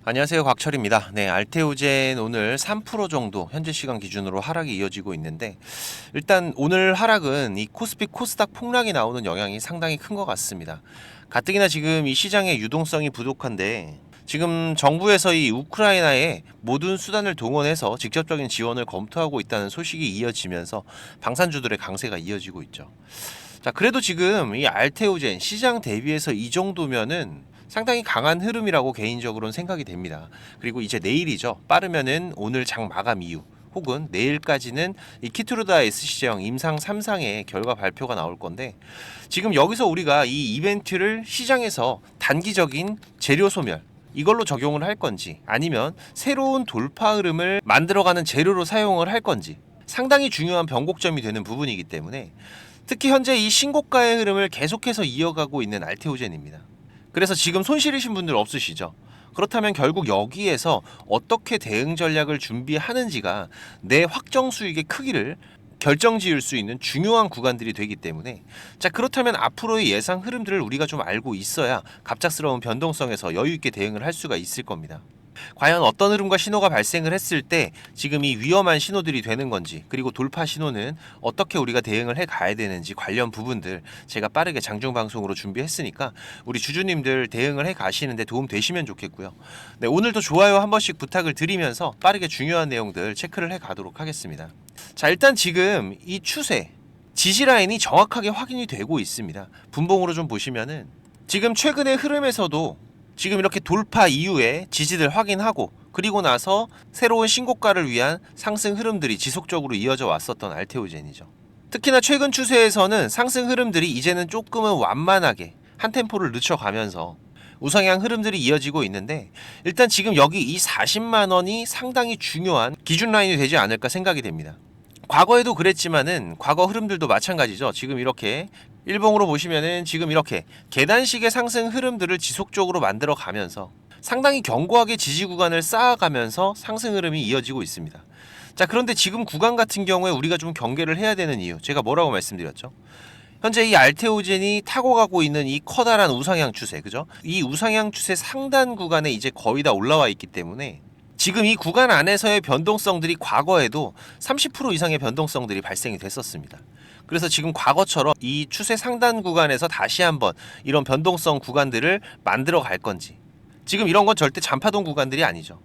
안녕하세요, 곽철입니다. 네, 알테오젠 오늘 3% 정도 현재 시간 기준으로 하락이 이어지고 있는데, 일단 오늘 하락은 이 코스피 코스닥 폭락이 나오는 영향이 상당히 큰 것 같습니다. 가뜩이나 지금 이 시장의 유동성이 부족한데, 지금 정부에서 이 우크라이나에 모든 수단을 동원해서 직접적인 지원을 검토하고 있다는 소식이 이어지면서 방산주들의 강세가 이어지고 있죠. 자, 그래도 지금 이 알테오젠 시장 대비해서 이 정도면은 상당히 강한 흐름이라고 개인적으로는 생각이 됩니다. 그리고 이제 내일이죠. 빠르면은 오늘 장 마감 이후 혹은 내일까지는 이 키트루다 SC제형 임상 3상의 결과 발표가 나올 건데, 지금 여기서 우리가 이 이벤트를 시장에서 단기적인 재료 소멸 이걸로 적용을 할 건지, 아니면 새로운 돌파 흐름을 만들어가는 재료로 사용을 할 건지 상당히 중요한 변곡점이 되는 부분이기 때문에, 특히 현재 이 신고가의 흐름을 계속해서 이어가고 있는 알테오젠입니다. 그래서 지금 손실이신 분들 없으시죠? 그렇다면 결국 여기에서 어떻게 대응 전략을 준비하는지가 내 확정 수익의 크기를 결정 지을 수 있는 중요한 구간들이 되기 때문에, 자, 그렇다면 앞으로의 예상 흐름들을 우리가 좀 알고 있어야 갑작스러운 변동성에서 여유 있게 대응을 할 수가 있을 겁니다. 과연 어떤 흐름과 신호가 발생을 했을 때 지금 이 위험한 신호들이 되는 건지, 그리고 돌파 신호는 어떻게 우리가 대응을 해 가야 되는지 관련 부분들 제가 빠르게 장중 방송으로 준비했으니까 우리 주주님들 대응을 해 가시는데 도움 되시면 좋겠고요. 네, 오늘도 좋아요 한 번씩 부탁을 드리면서 빠르게 중요한 내용들 체크를 해 가도록 하겠습니다. 자, 일단 지금 이 추세 지지 라인이 정확하게 확인이 되고 있습니다. 분봉으로 좀 보시면은 지금 최근의 흐름에서도 지금 이렇게 돌파 이후에 지지를 확인하고, 그리고 나서 새로운 신고가를 위한 상승 흐름들이 지속적으로 이어져 왔었던 알테오젠이죠. 특히나 최근 추세에서는 상승 흐름들이 이제는 조금은 완만하게 한 템포를 늦춰가면서 우상향 흐름들이 이어지고 있는데, 일단 지금 여기 이 40만 원이 상당히 중요한 기준 라인이 되지 않을까 생각이 됩니다. 과거에도 그랬지만은 과거 흐름들도 마찬가지죠. 지금 이렇게 일봉으로 보시면은 지금 이렇게 계단식의 상승 흐름들을 지속적으로 만들어 가면서 상당히 견고하게 지지 구간을 쌓아가면서 상승 흐름이 이어지고 있습니다. 자, 그런데 지금 구간 같은 경우에 우리가 좀 경계를 해야 되는 이유, 제가 뭐라고 말씀드렸죠? 현재 이 알테오젠이 타고 가고 있는 이 커다란 우상향 추세, 그죠? 이 우상향 추세 상단 구간에 이제 거의 다 올라와 있기 때문에 지금 이 구간 안에서의 변동성들이 과거에도 30% 이상의 변동성들이 발생이 됐었습니다. 그래서 지금 과거처럼 이 추세 상단 구간에서 다시 한번 이런 변동성 구간들을 만들어 갈 건지, 지금 이런 건 절대 잔파동 구간들이 아니죠.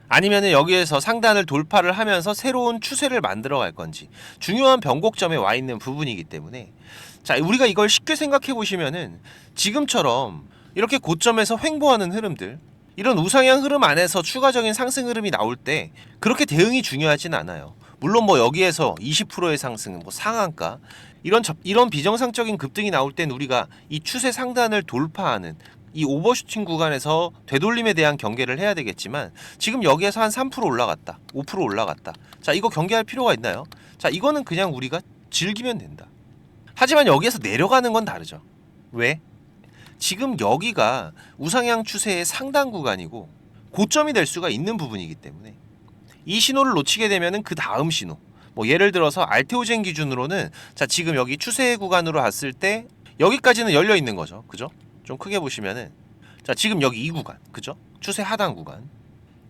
아니면은 여기에서 상단을 돌파를 하면서 새로운 추세를 만들어 갈 건지 중요한 변곡점에 와 있는 부분이기 때문에, 자, 우리가 이걸 쉽게 생각해 보시면은 지금처럼 이렇게 고점에서 횡보하는 흐름들, 이런 우상향 흐름 안에서 추가적인 상승 흐름이 나올 때 그렇게 대응이 중요하진 않아요. 물론 뭐 여기에서 20%의 상승, 뭐 상한가, 이런 비정상적인 급등이 나올 땐 우리가 이 추세 상단을 돌파하는 이 오버슈팅 구간에서 되돌림에 대한 경계를 해야 되겠지만, 지금 여기에서 한 3% 올라갔다, 5% 올라갔다. 자, 이거 경계할 필요가 있나요? 자, 이거는 그냥 우리가 즐기면 된다. 하지만 여기에서 내려가는 건 다르죠. 왜? 지금 여기가 우상향 추세의 상단 구간이고 고점이 될 수가 있는 부분이기 때문에, 이 신호를 놓치게 되면은 그 다음 신호, 뭐 예를 들어서 알테오젠 기준으로는, 자, 지금 여기 추세 구간으로 봤을 때 여기까지는 열려 있는 거죠. 그죠? 좀 크게 보시면은, 자, 지금 여기 이 구간, 그죠? 추세 하단 구간.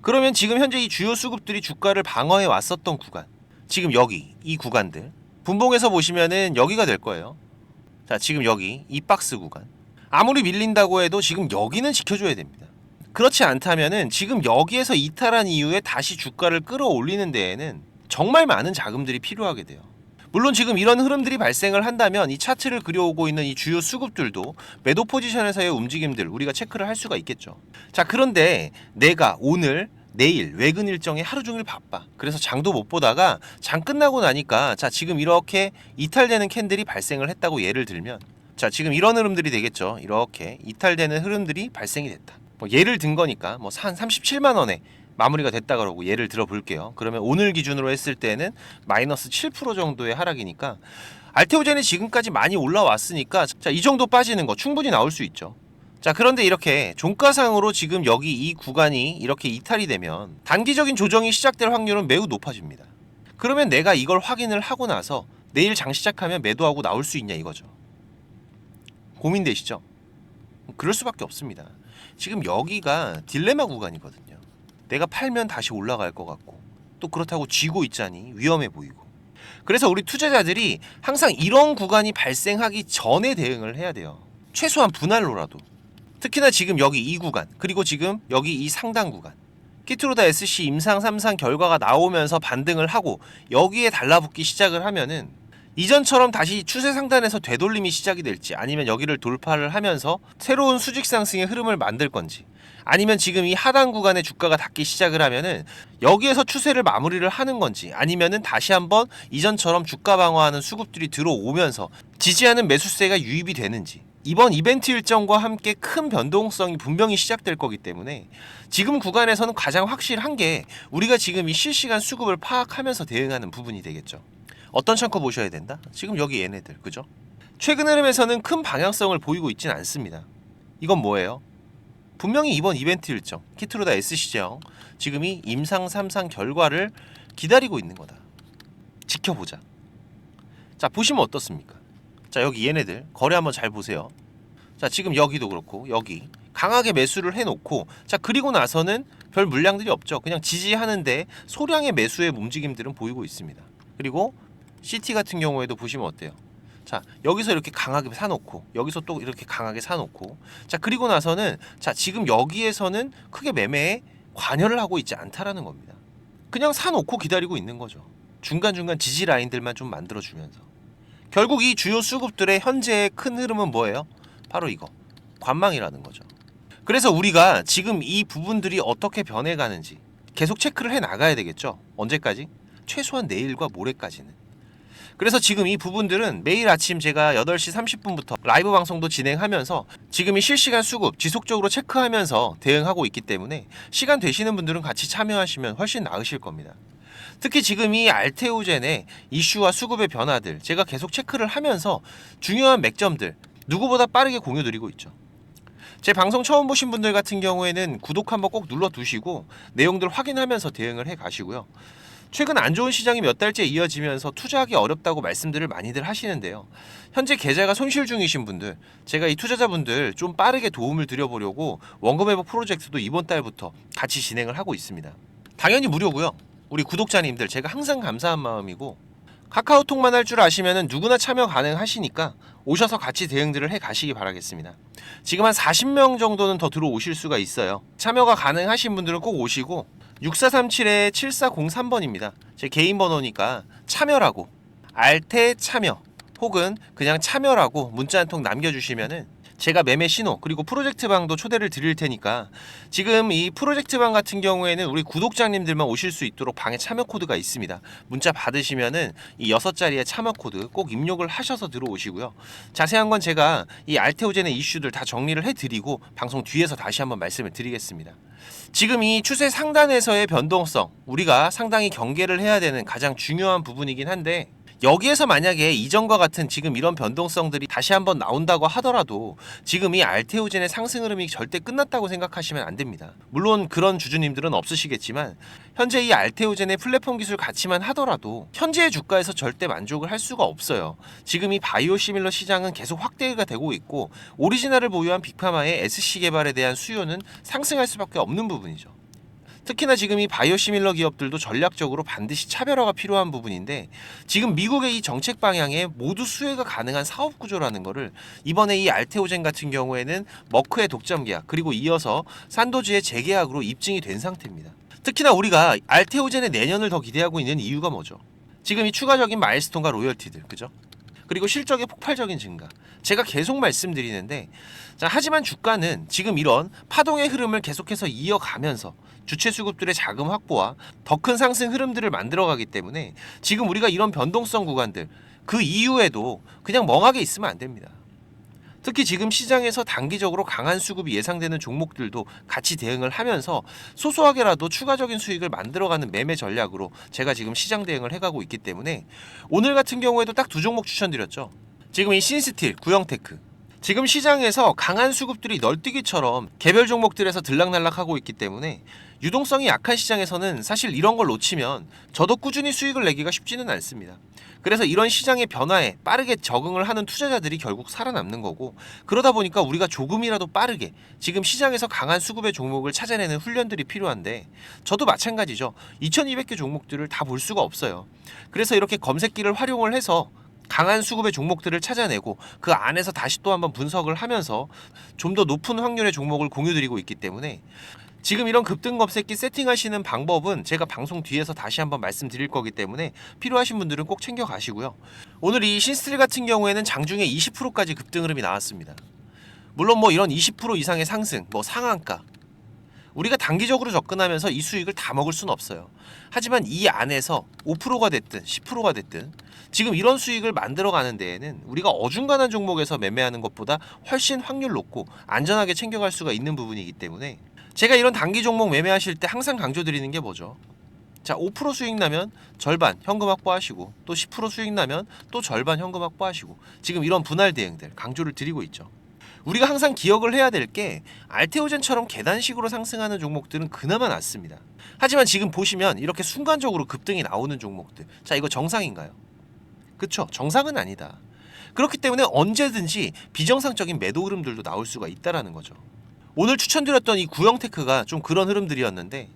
그러면 지금 현재 이 주요 수급들이 주가를 방어해 왔었던 구간, 지금 여기 이 구간들 분봉에서 보시면은 여기가 될 거예요. 자, 지금 여기 이 박스 구간, 아무리 밀린다고 해도 지금 여기는 지켜줘야 됩니다. 그렇지 않다면은 지금 여기에서 이탈한 이후에 다시 주가를 끌어올리는 데에는 정말 많은 자금들이 필요하게 돼요. 물론 지금 이런 흐름들이 발생을 한다면 이 차트를 그려오고 있는 이 주요 수급들도 매도 포지션에서의 움직임들 우리가 체크를 할 수가 있겠죠. 자, 그런데 내가 오늘 내일 외근 일정에 하루 종일 바빠, 그래서 장도 못 보다가 장 끝나고 나니까, 자, 지금 이렇게 이탈되는 캔들이 발생을 했다고 예를 들면, 자, 지금 이런 흐름들이 되겠죠. 이렇게 이탈되는 흐름들이 발생이 됐다. 뭐 예를 든 거니까 뭐 한 37만 원에 마무리가 됐다 그러고 예를 들어 볼게요. 그러면 오늘 기준으로 했을 때는 마이너스 7% 정도의 하락이니까, 알테오젠이 지금까지 많이 올라왔으니까, 자, 이 정도 빠지는 거 충분히 나올 수 있죠. 자, 그런데 이렇게 종가상으로 지금 여기 이 구간이 이렇게 이탈이 되면 단기적인 조정이 시작될 확률은 매우 높아집니다. 그러면 내가 이걸 확인을 하고 나서 내일 장 시작하면 매도하고 나올 수 있냐 이거죠. 고민되시죠? 그럴 수밖에 없습니다. 지금 여기가 딜레마 구간이거든요. 내가 팔면 다시 올라갈 것 같고 또 그렇다고 쥐고 있자니 위험해 보이고. 그래서 우리 투자자들이 항상 이런 구간이 발생하기 전에 대응을 해야 돼요. 최소한 분할로라도. 특히나 지금 여기 이 구간, 그리고 지금 여기 이 상단 구간, 키트로다 SC 임상 3상 결과가 나오면서 반등을 하고 여기에 달라붙기 시작을 하면은 이전처럼 다시 추세 상단에서 되돌림이 시작이 될지, 아니면 여기를 돌파를 하면서 새로운 수직 상승의 흐름을 만들 건지, 아니면 지금 이 하단 구간에 주가가 닿기 시작을 하면은 여기에서 추세를 마무리를 하는 건지, 아니면은 다시 한번 이전처럼 주가 방어하는 수급들이 들어오면서 지지하는 매수세가 유입이 되는지, 이번 이벤트 일정과 함께 큰 변동성이 분명히 시작될 거기 때문에 지금 구간에서는 가장 확실한 게 우리가 지금 이 실시간 수급을 파악하면서 대응하는 부분이 되겠죠. 어떤 창고 보셔야 된다? 지금 여기 얘네들, 그죠? 최근 흐름에서는 큰 방향성을 보이고 있진 않습니다. 이건 뭐예요? 분명히 이번 이벤트 일정, 키트로다 SC죠. 지금이 임상 3상 결과를 기다리고 있는 거다. 지켜보자. 자, 보시면 어떻습니까? 자, 여기 얘네들 거래 한번 잘 보세요. 자, 지금 여기도 그렇고 여기 강하게 매수를 해놓고, 자, 그리고 나서는 별 물량들이 없죠. 그냥 지지하는데 소량의 매수의 움직임들은 보이고 있습니다. 그리고 CT 같은 경우에도 보시면 어때요? 자, 여기서 이렇게 강하게 사놓고 여기서 또 이렇게 강하게 사놓고, 자, 그리고 나서는 자, 지금 여기에서는 크게 매매에 관여를 하고 있지 않다라는 겁니다. 그냥 사놓고 기다리고 있는 거죠. 중간중간 지지 라인들만 좀 만들어주면서. 결국 이 주요 수급들의 현재의 큰 흐름은 뭐예요? 바로 이거, 관망이라는 거죠. 그래서 우리가 지금 이 부분들이 어떻게 변해가는지 계속 체크를 해 나가야 되겠죠. 언제까지? 최소한 내일과 모레까지는. 그래서 지금 이 부분들은 매일 아침 제가 8시 30분부터 라이브 방송도 진행하면서 지금 이 실시간 수급 지속적으로 체크하면서 대응하고 있기 때문에 시간 되시는 분들은 같이 참여하시면 훨씬 나으실 겁니다. 특히 지금 이 알테오젠의 이슈와 수급의 변화들 제가 계속 체크를 하면서 중요한 맥점들 누구보다 빠르게 공유드리고 있죠. 제 방송 처음 보신 분들 같은 경우에는 구독 한번 꼭 눌러두시고 내용들 확인하면서 대응을 해 가시고요. 최근 안 좋은 시장이 몇 달째 이어지면서 투자하기 어렵다고 말씀들을 많이들 하시는데요. 현재 계좌가 손실 중이신 분들, 제가 이 투자자분들 좀 빠르게 도움을 드려보려고 원금 회복 프로젝트도 이번 달부터 같이 진행을 하고 있습니다. 당연히 무료고요. 우리 구독자님들 제가 항상 감사한 마음이고, 카카오톡만 할 줄 아시면 누구나 참여 가능하시니까 오셔서 같이 대응들을 해 가시기 바라겠습니다. 지금 한 40명 정도는 더 들어오실 수가 있어요. 참여가 가능하신 분들은 꼭 오시고, 6437-7403번입니다. 제 개인 번호니까 참여라고, 알테 참여 혹은 그냥 참여라고 문자 한 통 남겨주시면은 제가 매매 신호 그리고 프로젝트 방도 초대를 드릴 테니까, 지금 이 프로젝트 방 같은 경우에는 우리 구독자님들만 오실 수 있도록 방에 참여 코드가 있습니다. 문자 받으시면은 이 6자리의 참여 코드 꼭 입력을 하셔서 들어오시고요. 자세한 건 제가 이 알테오젠의 이슈들 다 정리를 해드리고 방송 뒤에서 다시 한번 말씀을 드리겠습니다. 지금 이 추세 상단에서의 변동성, 우리가 상당히 경계를 해야 되는 가장 중요한 부분이긴 한데, 여기에서 만약에 이전과 같은 지금 이런 변동성들이 다시 한번 나온다고 하더라도 지금 이 알테오젠의 상승 흐름이 절대 끝났다고 생각하시면 안 됩니다. 물론 그런 주주님들은 없으시겠지만 현재 이 알테오젠의 플랫폼 기술 가치만 하더라도 현재의 주가에서 절대 만족을 할 수가 없어요. 지금 이 바이오시밀러 시장은 계속 확대가 되고 있고, 오리지널을 보유한 빅파마의 SC 개발에 대한 수요는 상승할 수밖에 없는 부분이죠. 특히나 지금 이 바이오시밀러 기업들도 전략적으로 반드시 차별화가 필요한 부분인데, 지금 미국의 이 정책 방향에 모두 수혜가 가능한 사업 구조라는 거를 이번에 이 알테오젠 같은 경우에는 머크의 독점 계약 그리고 이어서 산도즈의 재계약으로 입증이 된 상태입니다. 특히나 우리가 알테오젠의 내년을 더 기대하고 있는 이유가 뭐죠? 지금 이 추가적인 마일스톤과 로열티들, 그죠? 그리고 실적의 폭발적인 증가. 제가 계속 말씀드리는데, 자, 하지만 주가는 지금 이런 파동의 흐름을 계속해서 이어가면서 주체 수급들의 자금 확보와 더 큰 상승 흐름들을 만들어가기 때문에 지금 우리가 이런 변동성 구간들 그 이후에도 그냥 멍하게 있으면 안 됩니다. 특히 지금 시장에서 단기적으로 강한 수급이 예상되는 종목들도 같이 대응을 하면서 소소하게라도 추가적인 수익을 만들어가는 매매 전략으로 제가 지금 시장 대응을 해가고 있기 때문에 오늘 같은 경우에도 딱 두 종목 추천드렸죠. 지금 이 신스틸, 구형테크, 지금 시장에서 강한 수급들이 널뛰기처럼 개별 종목들에서 들락날락하고 있기 때문에 유동성이 약한 시장에서는 사실 이런 걸 놓치면 저도 꾸준히 수익을 내기가 쉽지는 않습니다. 그래서 이런 시장의 변화에 빠르게 적응을 하는 투자자들이 결국 살아남는 거고, 그러다 보니까 우리가 조금이라도 빠르게 지금 시장에서 강한 수급의 종목을 찾아내는 훈련들이 필요한데, 저도 마찬가지죠. 2200개 종목들을 다 볼 수가 없어요. 그래서 이렇게 검색기를 활용을 해서 강한 수급의 종목들을 찾아내고 그 안에서 다시 또 한번 분석을 하면서 좀 더 높은 확률의 종목을 공유드리고 있기 때문에, 지금 이런 급등 검색기 세팅하시는 방법은 제가 방송 뒤에서 다시 한번 말씀드릴 거기 때문에 필요하신 분들은 꼭 챙겨 가시고요. 오늘 이 신스틸 같은 경우에는 장중에 20%까지 급등 흐름이 나왔습니다. 물론 뭐 이런 20% 이상의 상승, 뭐 상한가, 우리가 단기적으로 접근하면서 이 수익을 다 먹을 수는 없어요. 하지만 이 안에서 5%가 됐든 10%가 됐든 지금 이런 수익을 만들어가는 데에는 우리가 어중간한 종목에서 매매하는 것보다 훨씬 확률 높고 안전하게 챙겨갈 수가 있는 부분이기 때문에, 제가 이런 단기 종목 매매하실 때 항상 강조드리는 게 뭐죠? 자, 5% 수익 나면 절반 현금 확보하시고, 또 10% 수익 나면 또 절반 현금 확보하시고, 지금 이런 분할 대응들 강조를 드리고 있죠. 우리가 항상 기억을 해야 될 게, 알테오젠처럼 계단식으로 상승하는 종목들은 그나마 낫습니다. 하지만 지금 보시면 이렇게 순간적으로 급등이 나오는 종목들, 자, 이거 정상인가요? 그쵸? 정상은 아니다. 그렇기 때문에 언제든지 비정상적인 매도 흐름들도 나올 수가 있다라는 거죠. 오늘 추천드렸던 이 구형테크가 좀 그런 흐름들이었는데,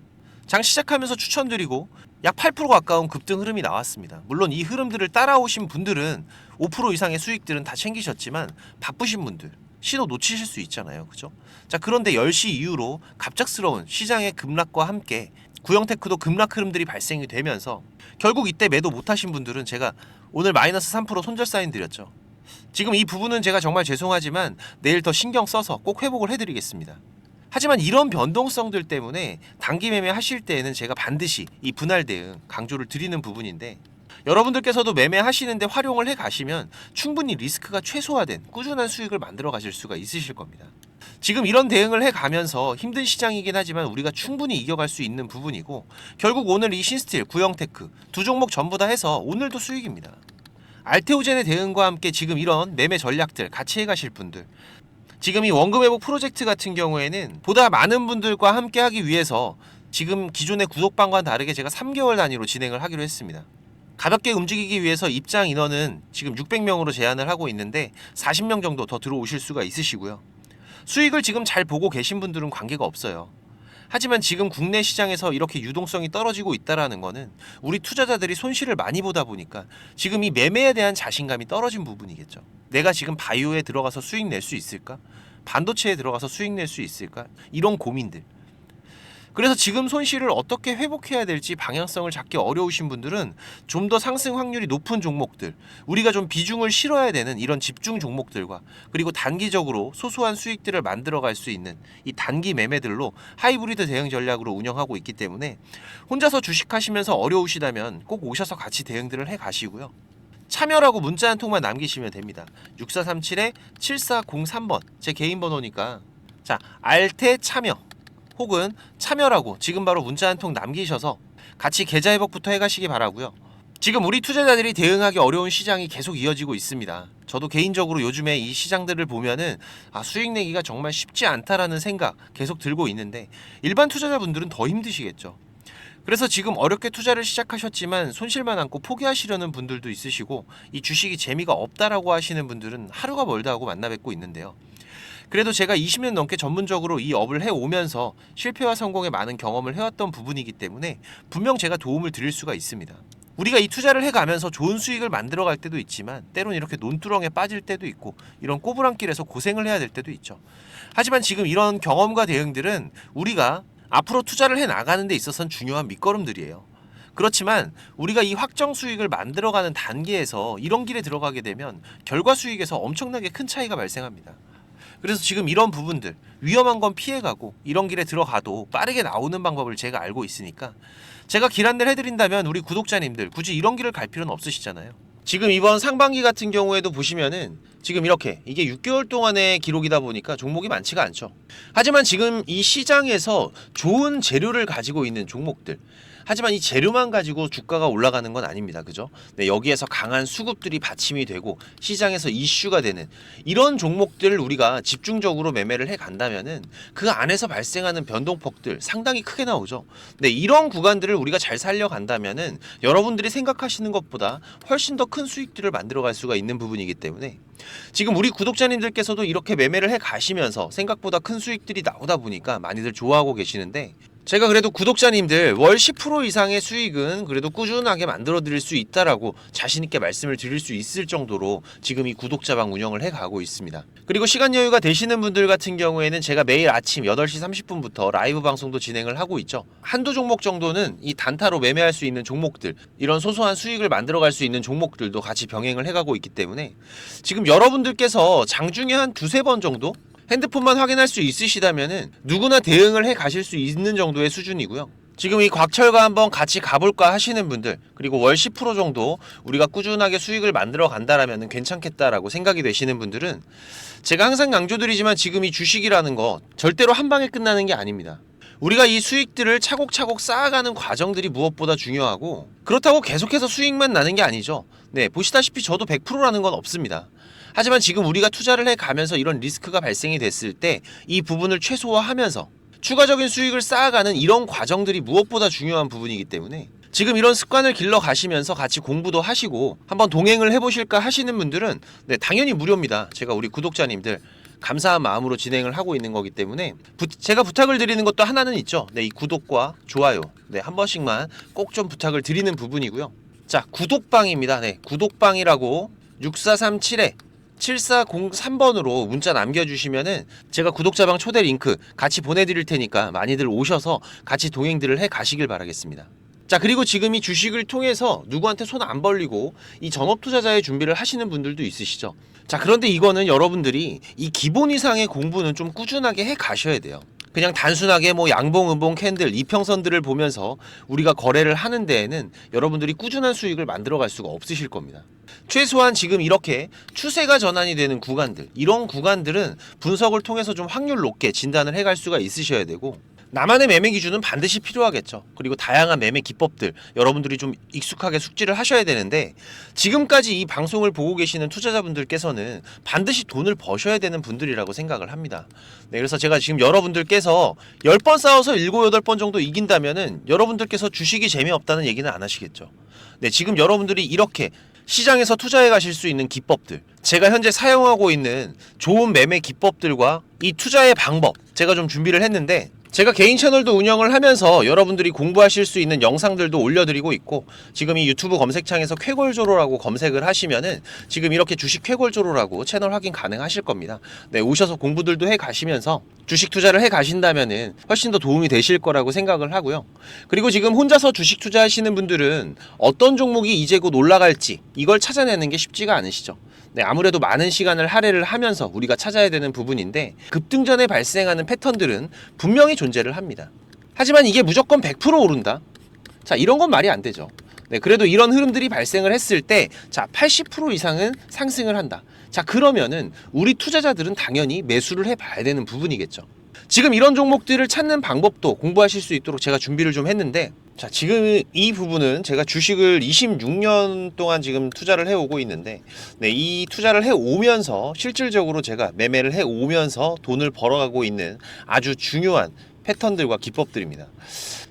장 시작하면서 추천드리고 약 8% 가까운 급등 흐름이 나왔습니다. 물론 이 흐름들을 따라오신 분들은 5% 이상의 수익들은 다 챙기셨지만, 바쁘신 분들 신호 놓치실 수 있잖아요. 그죠? 자, 그런데 10시 이후로 갑작스러운 시장의 급락과 함께 구형테크도 급락 흐름들이 발생이 되면서 결국 이때 매도 못하신 분들은 제가 오늘 마이너스 3% 손절 사인 드렸죠. 지금 이 부분은 제가 정말 죄송하지만 내일 더 신경 써서 꼭 회복을 해드리겠습니다. 하지만 이런 변동성들 때문에 단기 매매 하실 때에는 제가 반드시 이 분할 대응 강조를 드리는 부분인데, 여러분들께서도 매매하시는데 활용을 해 가시면 충분히 리스크가 최소화된 꾸준한 수익을 만들어 가실 수가 있으실 겁니다. 지금 이런 대응을 해 가면서 힘든 시장이긴 하지만 우리가 충분히 이겨갈 수 있는 부분이고, 결국 오늘 이 신스틸, 구형테크 두 종목 전부 다 해서 오늘도 수익입니다. 알테오젠의 대응과 함께 지금 이런 매매 전략들 같이 해 가실 분들, 지금 이 원금 회복 프로젝트 같은 경우에는 보다 많은 분들과 함께 하기 위해서 지금 기존의 구독방과는 다르게 제가 3개월 단위로 진행을 하기로 했습니다. 가볍게 움직이기 위해서 입장 인원은 지금 600명으로 제한을 하고 있는데 40명 정도 더 들어오실 수가 있으시고요. 수익을 지금 잘 보고 계신 분들은 관계가 없어요. 하지만 지금 국내 시장에서 이렇게 유동성이 떨어지고 있다라는 거는 우리 투자자들이 손실을 많이 보다 보니까 지금 이 매매에 대한 자신감이 떨어진 부분이겠죠. 내가 지금 바이오에 들어가서 수익 낼 수 있을까? 반도체에 들어가서 수익 낼 수 있을까? 이런 고민들. 그래서 지금 손실을 어떻게 회복해야 될지 방향성을 잡기 어려우신 분들은 좀 더 상승 확률이 높은 종목들, 우리가 좀 비중을 실어야 되는 이런 집중 종목들과, 그리고 단기적으로 소소한 수익들을 만들어갈 수 있는 이 단기 매매들로 하이브리드 대응 전략으로 운영하고 있기 때문에, 혼자서 주식하시면서 어려우시다면 꼭 오셔서 같이 대응들을 해 가시고요. 참여라고 문자 한 통만 남기시면 됩니다. 6437-7403번 제 개인 번호니까, 자, 알테 참여 혹은 참여라고 지금 바로 문자 한 통 남기셔서 같이 계좌 회복부터 해가시기 바라고요. 지금 우리 투자자들이 대응하기 어려운 시장이 계속 이어지고 있습니다. 저도 개인적으로 요즘에 이 시장들을 보면은 수익 내기가 정말 쉽지 않다라는 생각 계속 들고 있는데, 일반 투자자분들은 더 힘드시겠죠. 그래서 지금 어렵게 투자를 시작하셨지만 손실만 안고 포기하시려는 분들도 있으시고, 이 주식이 재미가 없다라고 하시는 분들은 하루가 멀다 하고 만나 뵙고 있는데요. 그래도 제가 20년 넘게 전문적으로 이 업을 해오면서 실패와 성공에 많은 경험을 해왔던 부분이기 때문에 분명 제가 도움을 드릴 수가 있습니다. 우리가 이 투자를 해가면서 좋은 수익을 만들어갈 때도 있지만, 때론 이렇게 논두렁에 빠질 때도 있고, 이런 꼬부랑길에서 고생을 해야 될 때도 있죠. 하지만 지금 이런 경험과 대응들은 우리가 앞으로 투자를 해나가는 데 있어서는 중요한 밑거름들이에요. 그렇지만 우리가 이 확정 수익을 만들어가는 단계에서 이런 길에 들어가게 되면 결과 수익에서 엄청나게 큰 차이가 발생합니다. 그래서 지금 이런 부분들, 위험한 건 피해가고 이런 길에 들어가도 빠르게 나오는 방법을 제가 알고 있으니까, 제가 길 안내를 해드린다면 우리 구독자님들 굳이 이런 길을 갈 필요는 없으시잖아요. 지금 이번 상반기 같은 경우에도 보시면은 지금 이렇게 이게 6개월 동안의 기록이다 보니까 종목이 많지가 않죠. 하지만 지금 이 시장에서 좋은 재료를 가지고 있는 종목들, 하지만 이 재료만 가지고 주가가 올라가는 건 아닙니다. 그죠? 네, 여기에서 강한 수급들이 받침이 되고 시장에서 이슈가 되는 이런 종목들을 우리가 집중적으로 매매를 해 간다면은 그 안에서 발생하는 변동폭들 상당히 크게 나오죠. 네, 이런 구간들을 우리가 잘 살려간다면은 여러분들이 생각하시는 것보다 훨씬 더 큰 수익들을 만들어갈 수가 있는 부분이기 때문에 지금 우리 구독자님들께서도 이렇게 매매를 해 가시면서 생각보다 큰 수익들이 나오다 보니까 많이들 좋아하고 계시는데, 제가 그래도 구독자님들 월 10% 이상의 수익은 그래도 꾸준하게 만들어 드릴 수 있다라고 자신있게 말씀을 드릴 수 있을 정도로 지금 이 구독자방 운영을 해가고 있습니다. 그리고 시간 여유가 되시는 분들 같은 경우에는 제가 매일 아침 8시 30분부터 라이브 방송도 진행을 하고 있죠. 한두 종목 정도는 이 단타로 매매할 수 있는 종목들, 이런 소소한 수익을 만들어 갈 수 있는 종목들도 같이 병행을 해가고 있기 때문에 지금 여러분들께서 장중에 한 두세 번 정도 핸드폰만 확인할 수 있으시다면은 누구나 대응을 해 가실 수 있는 정도의 수준이고요. 지금 이 곽철과 한번 같이 가볼까 하시는 분들, 그리고 월 10% 정도 우리가 꾸준하게 수익을 만들어 간다라면 괜찮겠다라고 생각이 되시는 분들은 제가 항상 강조드리지만 지금 이 주식이라는 거 절대로 한 방에 끝나는 게 아닙니다. 우리가 이 수익들을 차곡차곡 쌓아가는 과정들이 무엇보다 중요하고, 그렇다고 계속해서 수익만 나는 게 아니죠. 네, 보시다시피 저도 100%라는 건 없습니다. 하지만 지금 우리가 투자를 해가면서 이런 리스크가 발생이 됐을 때 이 부분을 최소화하면서 추가적인 수익을 쌓아가는 이런 과정들이 무엇보다 중요한 부분이기 때문에 지금 이런 습관을 길러 가시면서 같이 공부도 하시고 한번 동행을 해보실까 하시는 분들은 네, 당연히 무료입니다. 제가 우리 구독자님들 감사한 마음으로 진행을 하고 있는 거기 때문에 제가 부탁을 드리는 것도 하나는 있죠. 네, 이 구독과 좋아요 네, 한 번씩만 꼭 좀 부탁을 드리는 부분이고요. 자, 구독방입니다. 네, 구독방이라고 6403번으로 문자 남겨주시면은 제가 구독자방 초대 링크 같이 보내드릴 테니까 많이들 오셔서 같이 동행들을 해 가시길 바라겠습니다. 자, 그리고 지금 이 주식을 통해서 누구한테 손 안 벌리고 이 전업 투자자의 준비를 하시는 분들도 있으시죠. 자, 그런데 이거는 여러분들이 이 기본 이상의 공부는 좀 꾸준하게 해 가셔야 돼요. 그냥 단순하게 뭐 양봉, 음봉, 캔들, 이평선들을 보면서 우리가 거래를 하는 데에는 여러분들이 꾸준한 수익을 만들어 갈 수가 없으실 겁니다. 최소한 지금 이렇게 추세가 전환이 되는 구간들, 이런 구간들은 분석을 통해서 좀 확률 높게 진단을 해갈 수가 있으셔야 되고, 나만의 매매 기준은 반드시 필요하겠죠. 그리고 다양한 매매 기법들 여러분들이 좀 익숙하게 숙지를 하셔야 되는데, 지금까지 이 방송을 보고 계시는 투자자분들께서는 반드시 돈을 버셔야 되는 분들이라고 생각을 합니다. 네, 그래서 제가 지금 여러분들께서 10번 싸워서 7, 8번 정도 이긴다면은 여러분들께서 주식이 재미없다는 얘기는 안 하시겠죠. 네, 지금 여러분들이 이렇게 시장에서 투자해 가실 수 있는 기법들, 제가 현재 사용하고 있는 좋은 매매 기법들과 이 투자의 방법 제가 좀 준비를 했는데, 제가 개인 채널도 운영을 하면서 여러분들이 공부하실 수 있는 영상들도 올려드리고 있고, 지금 이 유튜브 검색창에서 쾌골조로라고 검색을 하시면은 지금 이렇게 주식 쾌골조로라고 채널 확인 가능하실 겁니다. 네, 오셔서 공부들도 해 가시면서 주식 투자를 해 가신다면은 훨씬 더 도움이 되실 거라고 생각을 하고요. 그리고 지금 혼자서 주식 투자하시는 분들은 어떤 종목이 이제 곧 올라갈지 이걸 찾아내는 게 쉽지가 않으시죠. 네, 아무래도 많은 시간을 할애를 하면서 우리가 찾아야 되는 부분인데, 급등 전에 발생하는 패턴들은 분명히 존재를 합니다. 하지만 이게 무조건 100% 오른다? 자, 이런 건 말이 안 되죠. 네, 그래도 이런 흐름들이 발생을 했을 때, 자, 80% 이상은 상승을 한다. 자, 그러면은 우리 투자자들은 당연히 매수를 해봐야 되는 부분이겠죠. 지금 이런 종목들을 찾는 방법도 공부하실 수 있도록 제가 준비를 좀 했는데, 자, 지금 이 부분은 제가 주식을 26년 동안 지금 투자를 해오고 있는데, 네, 이 투자를 해오면서 실질적으로 제가 매매를 해오면서 돈을 벌어가고 있는 아주 중요한 패턴들과 기법들입니다.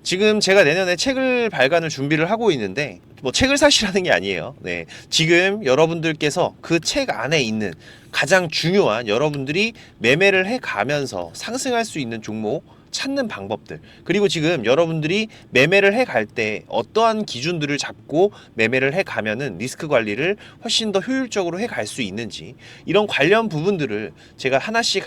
지금 제가 내년에 책을 발간을 준비를 하고 있는데, 뭐 책을 사시라는 게 아니에요. 네, 지금 여러분들께서 그 책 안에 있는 가장 중요한 여러분들이 매매를 해가면서 상승할 수 있는 종목 찾는 방법들, 그리고 지금 여러분들이 매매를 해갈 때 어떠한 기준들을 잡고 매매를 해가면은 리스크 관리를 훨씬 더 효율적으로 해갈 수 있는지, 이런 관련 부분들을 제가 하나씩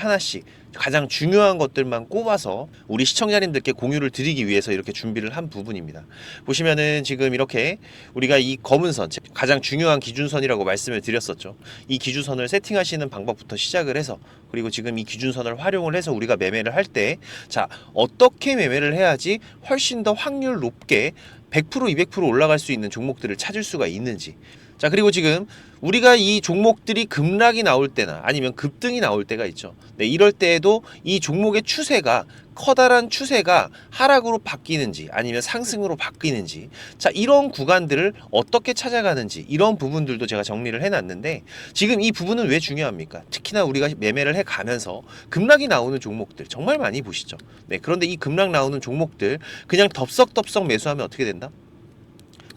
가장 중요한 것들만 꼽아서 우리 시청자님들께 공유를 드리기 위해서 이렇게 준비를 한 부분입니다. 보시면은 지금 이렇게 우리가 이 검은 선, 가장 중요한 기준선이라고 말씀을 드렸었죠. 이 기준선을 세팅하시는 방법부터 시작을 해서, 그리고 지금 이 기준선을 활용을 해서 우리가 매매를 할 때, 자, 어떻게 매매를 해야지 훨씬 더 확률 높게 100%, 200% 올라갈 수 있는 종목들을 찾을 수가 있는지, 자, 그리고 지금 우리가 이 종목들이 급락이 나올 때나 아니면 급등이 나올 때가 있죠. 네, 이럴 때에도 이 종목의 추세가 커다란 추세가 하락으로 바뀌는지 아니면 상승으로 바뀌는지, 자, 이런 구간들을 어떻게 찾아가는지, 이런 부분들도 제가 정리를 해놨는데, 지금 이 부분은 왜 중요합니까? 특히나 우리가 매매를 해가면서 급락이 나오는 종목들 정말 많이 보시죠. 네, 그런데 이 급락 나오는 종목들 그냥 덥석덥석 매수하면 어떻게 된다?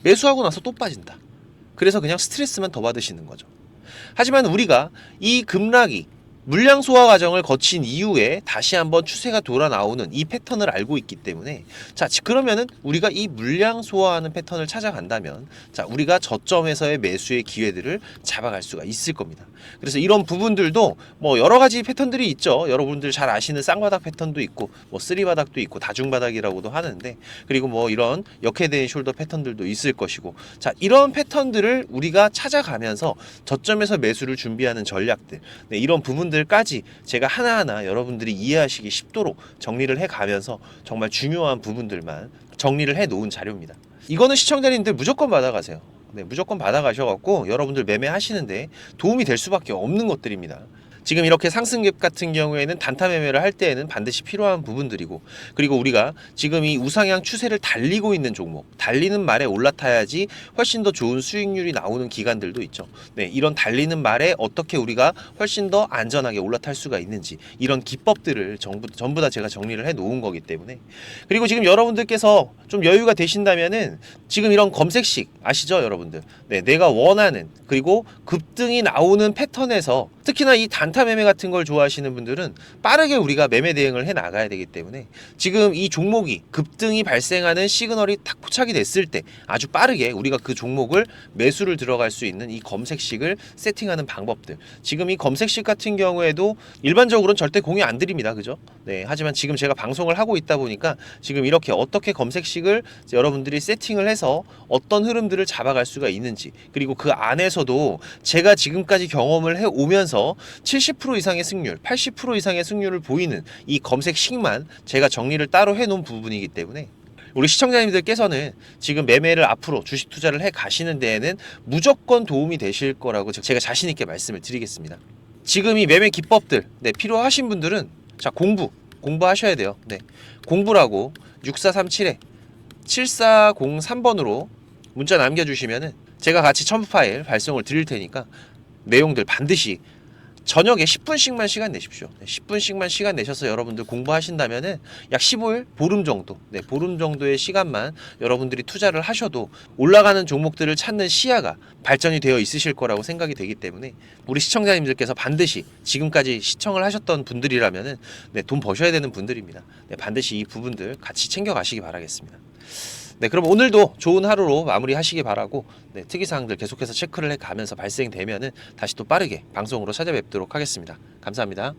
매수하고 나서 또 빠진다. 그래서 그냥 스트레스만 더 받으시는 거죠. 하지만 우리가 이 급락이 물량 소화 과정을 거친 이후에 다시 한번 추세가 돌아 나오는 이 패턴을 알고 있기 때문에, 자, 그러면은 우리가 이 물량 소화하는 패턴을 찾아간다면, 자, 우리가 저점에서의 매수의 기회들을 잡아갈 수가 있을 겁니다. 그래서 이런 부분들도 뭐 여러 가지 패턴들이 있죠. 여러분들 잘 아시는 쌍바닥 패턴도 있고, 뭐 쓰리바닥도 있고, 다중바닥이라고도 하는데, 그리고 뭐 이런 역헤드앤 숄더 패턴들도 있을 것이고, 자, 이런 패턴들을 우리가 찾아가면서 저점에서 매수를 준비하는 전략들, 네, 이런 부분들까지 제가 하나하나 여러분들이 이해하시기 쉽도록 정리를 해가면서 정말 중요한 부분들만 정리를 해 놓은 자료입니다. 이거는 시청자님들 무조건 받아가세요. 네, 무조건 받아가셔갖고 여러분들 매매하시는데 도움이 될 수밖에 없는 것들입니다. 지금 이렇게 상승갭 같은 경우에는 단타 매매를 할 때에는 반드시 필요한 부분들이고, 그리고 우리가 지금 이 우상향 추세를 달리고 있는 종목, 달리는 말에 올라타야지 훨씬 더 좋은 수익률이 나오는 기간들도 있죠. 네, 이런 달리는 말에 어떻게 우리가 훨씬 더 안전하게 올라탈 수가 있는지, 이런 기법들을 전부 다 제가 정리를 해 놓은 거기 때문에. 그리고 지금 여러분들께서 좀 여유가 되신다면은 지금 이런 검색식 아시죠, 여러분들? 네, 내가 원하는, 그리고 급등이 나오는 패턴에서, 특히나 이 단타 매매 같은 걸 좋아하시는 분들은 빠르게 우리가 매매 대응을 해 나가야 되기 때문에, 지금 이 종목이 급등이 발생하는 시그널이 딱 포착이 됐을 때 아주 빠르게 우리가 그 종목을 매수를 들어갈 수 있는 이 검색식을 세팅하는 방법들, 지금 이 검색식 같은 경우에도 일반적으로는 절대 공유 안 드립니다. 그죠? 네, 하지만 지금 제가 방송을 하고 있다 보니까 지금 이렇게 어떻게 검색식을 여러분들이 세팅을 해서 어떤 흐름들을 잡아갈 수가 있는지, 그리고 그 안에서도 제가 지금까지 경험을 해 오면서 70% 이상의 승률, 80% 이상의 승률을 보이는 이 검색식만 제가 정리를 따로 해 놓은 부분이기 때문에, 우리 시청자님들께서는 지금 매매를 앞으로 주식 투자를 해 가시는 데에는 무조건 도움이 되실 거라고 제가 자신 있게 말씀을 드리겠습니다. 지금 이 매매 기법들, 네, 필요하신 분들은 자, 공부하셔야 돼요. 네, 공부라고 6437에 7403번으로 문자 남겨주시면은 제가 같이 첨부 파일 발송을 드릴 테니까 내용들 반드시 저녁에 10분씩만 시간 내십시오. 10분씩만 시간 내셔서 여러분들 공부하신다면은 약 15일, 보름 정도, 네, 보름 정도의 시간만 여러분들이 투자를 하셔도 올라가는 종목들을 찾는 시야가 발전이 되어 있으실 거라고 생각이 되기 때문에, 우리 시청자님들께서 반드시 지금까지 시청을 하셨던 분들이라면은, 네, 돈 버셔야 되는 분들입니다. 네, 반드시 이 부분들 같이 챙겨 가시기 바라겠습니다. 네, 그럼 오늘도 좋은 하루로 마무리하시기 바라고, 네, 특이사항들 계속해서 체크를 해가면서 발생되면은 다시 또 빠르게 방송으로 찾아뵙도록 하겠습니다. 감사합니다.